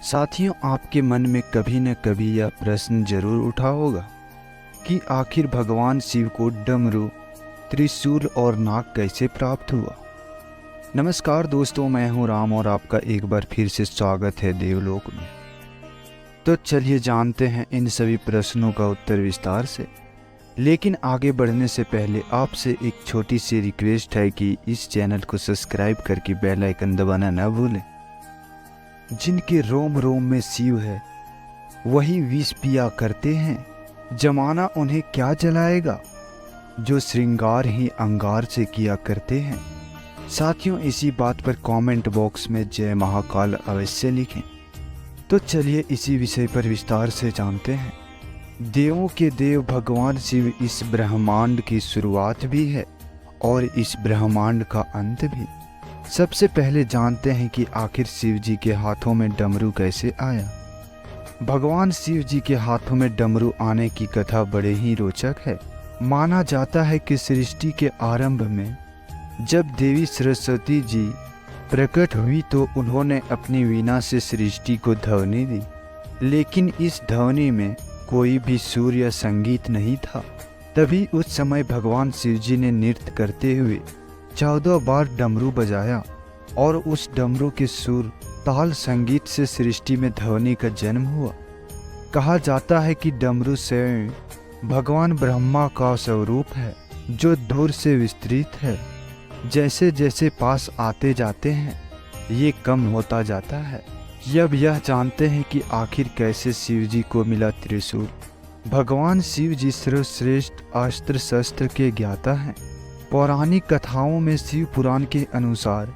साथियों, आपके मन में कभी न कभी यह प्रश्न जरूर उठा होगा कि आखिर भगवान शिव को डमरू, त्रिशूल और नाग कैसे प्राप्त हुआ। नमस्कार दोस्तों, मैं हूं राम और आपका एक बार फिर से स्वागत है देवलोक में। तो चलिए जानते हैं इन सभी प्रश्नों का उत्तर विस्तार से। लेकिन आगे बढ़ने से पहले आपसे एक छोटी सी रिक्वेस्ट है कि इस चैनल को सब्सक्राइब करके बेल आइकन दबाना न भूलें। जिनके रोम रोम में शिव है वही विष पिया करते हैं, जमाना उन्हें क्या जलाएगा, जो श्रृंगार ही अंगार से किया करते हैं। साथियों, इसी बात पर कमेंट बॉक्स में जय महाकाल अवश्य लिखें। तो चलिए इसी विषय पर विस्तार से जानते हैं। देवों के देव भगवान शिव इस ब्रह्मांड की शुरुआत भी है और इस ब्रह्मांड का अंत भी। सबसे पहले जानते हैं कि आखिर शिव जी के हाथों में डमरू कैसे आया। भगवान शिव जी के हाथों में डमरू आने की कथा बड़े ही रोचक है। माना जाता है कि सृष्टि के आरंभ में जब देवी सरस्वती जी प्रकट हुई तो उन्होंने अपनी वीणा से सृष्टि को ध्वनि दी, लेकिन इस ध्वनि में कोई भी सुर या संगीत नहीं था। तभी उस समय भगवान शिव जी ने नृत्य करते हुए 14 बार डमरू बजाया और उस डमरू के सुर ताल संगीत से सृष्टि में ध्वनि का जन्म हुआ। कहा जाता है कि डमरू स्वयं भगवान ब्रह्मा का स्वरूप है जो दूर से विस्तृत है। जैसे जैसे पास आते जाते हैं ये कम होता जाता है। अब यह जानते हैं कि आखिर कैसे शिव जी को मिला त्रिशूल। भगवान शिव जी सर्वश्रेष्ठ अस्त्र शस्त्र के ज्ञाता हैं। पौराणिक कथाओं में शिव पुराण के अनुसार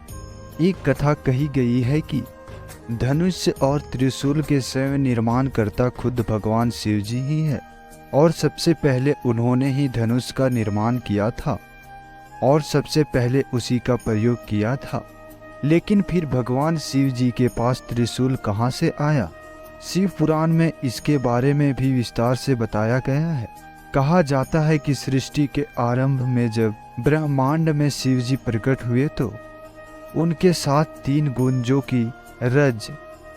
एक कथा कही गई है कि धनुष और त्रिशूल के स्वयं निर्माणकर्ता खुद भगवान शिव जी ही है और सबसे पहले उन्होंने ही धनुष का निर्माण किया था और सबसे पहले उसी का प्रयोग किया था। लेकिन फिर भगवान शिव जी के पास त्रिशूल कहाँ से आया? शिव पुराण में इसके बारे में भी विस्तार से बताया गया है। कहा जाता है कि सृष्टि के आरंभ में जब ब्रह्मांड में शिव जी प्रकट हुए तो उनके साथ 3 गुण जो कि रज,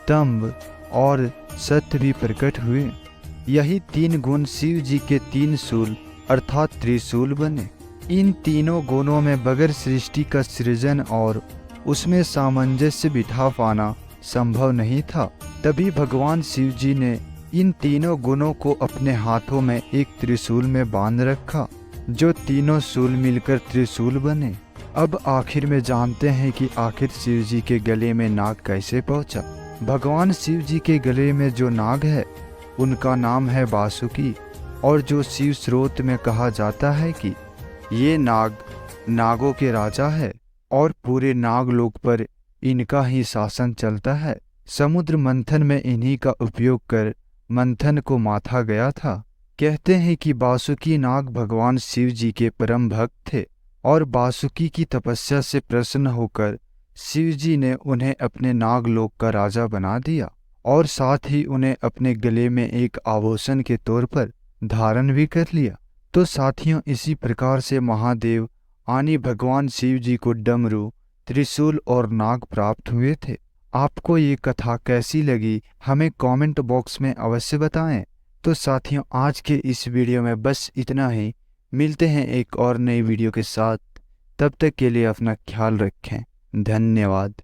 तंब और सत्य भी प्रकट हुए। यही 3 गुण शिव जी के 3 शूल अर्थात त्रिशूल बने। इन तीनों गुणों में बगैर सृष्टि का सृजन और उसमें सामंजस्य बिठा पाना संभव नहीं था। तभी भगवान शिव जी ने इन तीनों गुणों को अपने हाथों में एक त्रिशूल में बांध रखा, जो तीनों शूल मिलकर त्रिशूल बने। अब आखिर में जानते हैं कि आखिर शिव जी के गले में नाग कैसे पहुंचा। भगवान शिव जी के गले में जो नाग है उनका नाम है बासुकी, और जो शिव स्रोत में कहा जाता है कि ये नाग नागों के राजा है और पूरे नागलोक पर इनका ही शासन चलता है। समुद्र मंथन में इन्हीं का उपयोग कर मंथन को माथा गया था। कहते हैं कि बासुकी नाग भगवान शिव जी के परम भक्त थे और बासुकी की तपस्या से प्रसन्न होकर शिव जी ने उन्हें अपने नागलोक का राजा बना दिया और साथ ही उन्हें अपने गले में एक आभूषण के तौर पर धारण भी कर लिया। तो साथियों, इसी प्रकार से महादेव यानी भगवान शिव जी को डमरू, त्रिशूल और नाग प्राप्त हुए थे। आपको ये कथा कैसी लगी हमें कमेंट बॉक्स में अवश्य बताएं। तो साथियों, आज के इस वीडियो में बस इतना ही। मिलते हैं एक और नई वीडियो के साथ। तब तक के लिए अपना ख्याल रखें। धन्यवाद।